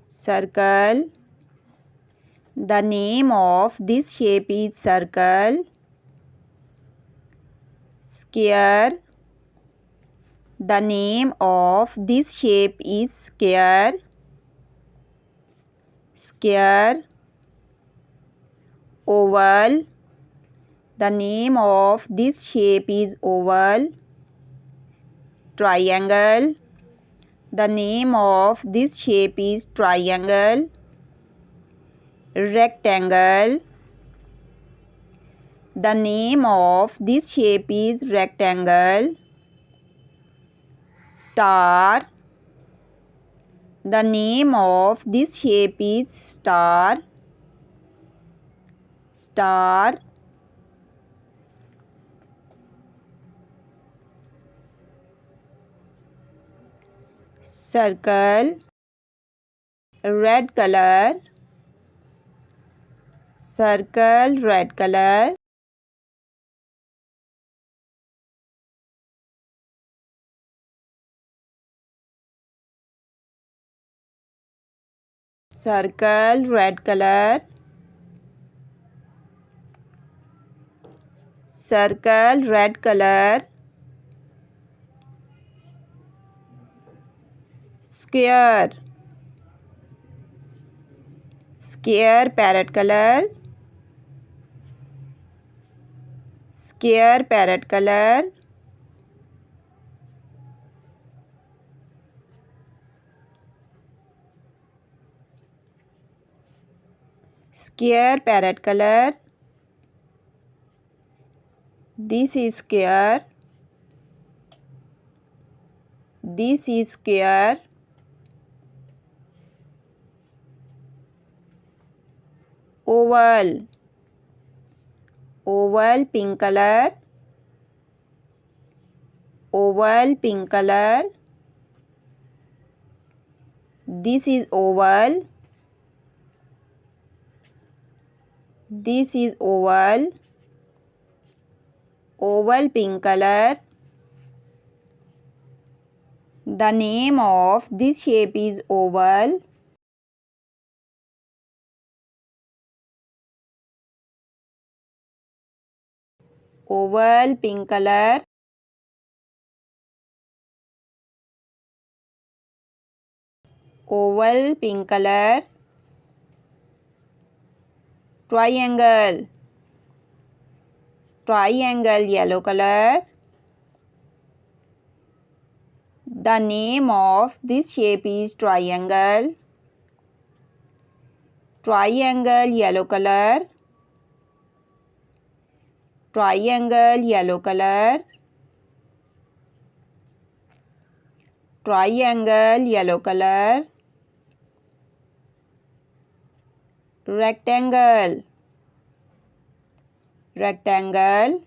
circle. The name of this shape is circle. Square. The name of this shape is square. Square. Oval. The name of this shape is oval. Triangle. The name of this shape is triangle. Rectangle. The name of this shape is rectangle. Star. The name of this shape is star. Star. Circle. Red color. Circle, red color. Circle, red color. Circle, red color. Square. Square, parrot color. Square, parrot color. Square, parrot color. This is square. This is square. Oval. Oval, pink color. Oval, pink color. This is oval. This is oval. Oval, pink color. The name of this shape is oval. Oval, pink color. Oval, pink color. Triangle. Triangle, yellow color. The name of this shape is triangle. Triangle, yellow color. Triangle, yellow color. Triangle, yellow color. Rectangle. Rectangle.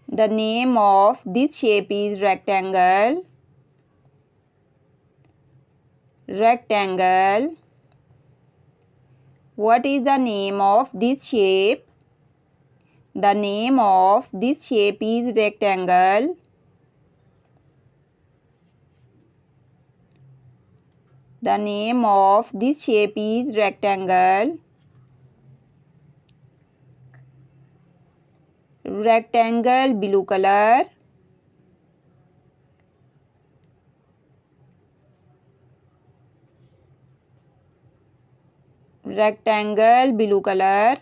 The name of this shape is rectangle. Rectangle. What is the name of this shape? The name of this shape is rectangle. The name of this shape is rectangle. Rectangle, blue color. Rectangle, blue color.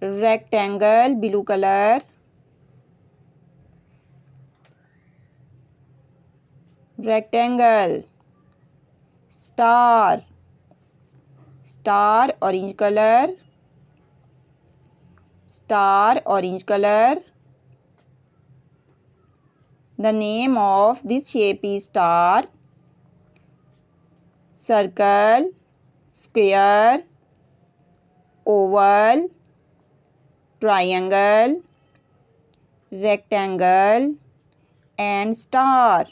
Rectangle, blue color. Rectangle. Star. Star, orange color. Star, orange color. The name of this shape is star. Circle, square, oval, triangle, rectangle and star.